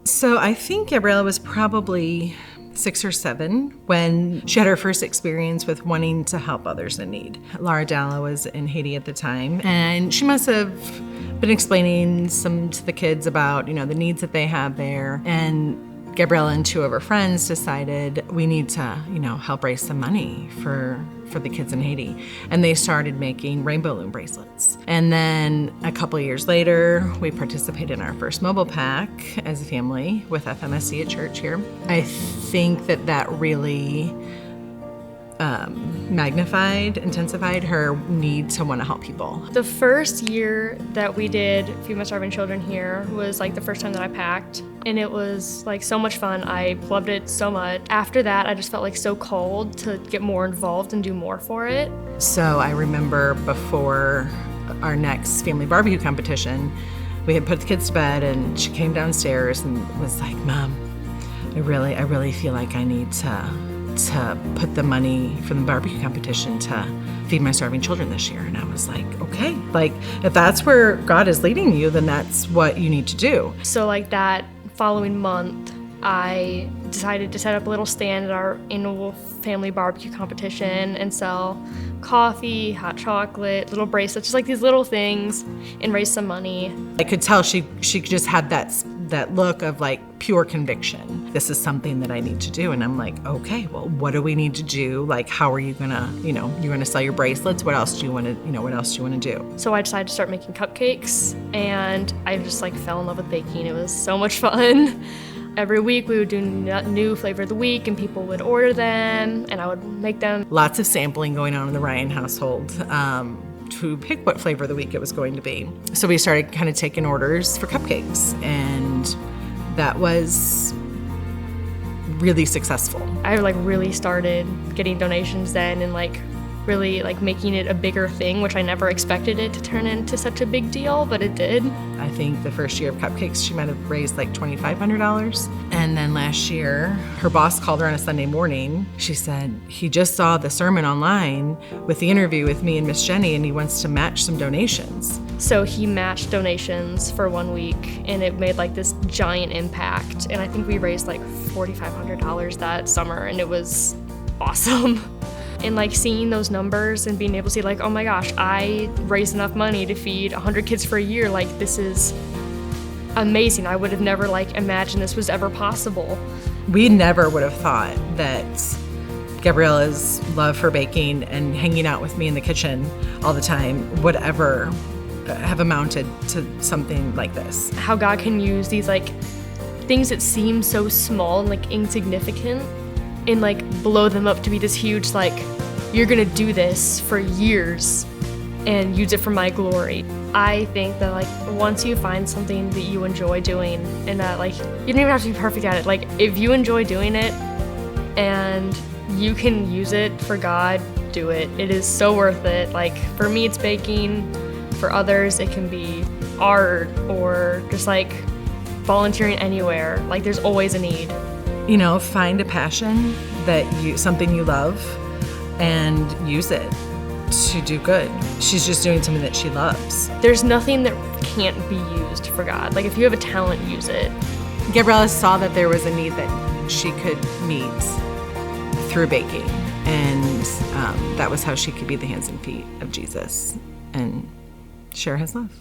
So I think Gabriella was probably 6 or 7 when she had her first experience with wanting to help others in need. Laura Dalla was in Haiti at the time, and she must have been explaining some to the kids about, the needs that they have there. And Gabriella and 2 of her friends decided we need to, help raise some money for the kids in Haiti. And they started making rainbow loom bracelets. And then a couple of years later, we participated in our first mobile pack as a family with FMSC at church here. I think that really intensified her need to want to help people. The first year that we did Feed My Starving Children here was like the first time that I packed, and it was like so much fun. I loved it so much. After that, I just felt like so called to get more involved and do more for it. So I remember before our next family barbecue competition, we had put the kids to bed, and she came downstairs and was like, "Mom, I really feel like I need to put the money for the barbecue competition to feed my starving children this year." And I was like, okay, like if that's where God is leading you, then that's what you need to do. So like that following month, I decided to set up a little stand at our annual family barbecue competition and sell coffee, hot chocolate, little bracelets, just like these little things, and raise some money. I could tell she just had that look of like pure conviction. This is something that I need to do. And I'm like, okay, well, what do we need to do? Like, how are you gonna, you're gonna sell your bracelets? What else do you wanna, what else do you wanna do? So I decided to start making cupcakes, and I just like fell in love with baking. It was so much fun. Every week we would do new flavor of the week, and people would order them, and I would make them. Lots of sampling going on in the Ryan household to pick what flavor of the week it was going to be. So we started kind of taking orders for cupcakes, and that was really successful. I really started getting donations then, and really making it a bigger thing, which I never expected it to turn into such a big deal, but it did. I think the first year of cupcakes, she might have raised like $2,500. And then last year, her boss called her on a Sunday morning. She said, he just saw the sermon online with the interview with me and Miss Jenny, and he wants to match some donations. So he matched donations for 1 week, and it made like this giant impact. And I think we raised like $4,500 that summer, and it was awesome. And seeing those numbers and being able to see oh my gosh, I raised enough money to feed 100 kids for a year, this is amazing. I would have never imagined this was ever possible. We never would have thought that Gabriella's love for baking and hanging out with me in the kitchen all the time would ever have amounted to something like this. How God can use these things that seem so small and insignificant, and blow them up to be this huge, you're gonna do this for years and use it for my glory. I think that once you find something that you enjoy doing, and that you don't even have to be perfect at it, if you enjoy doing it and you can use it for God, do it. It is so worth it. For me, it's baking. For others, it can be art or just volunteering anywhere. There's always a need. Find a passion something you love, and use it to do good. She's just doing something that she loves. There's nothing that can't be used for God. If you have a talent, use it. Gabriella saw that there was a need that she could meet through baking, and that was how she could be the hands and feet of Jesus and share his love.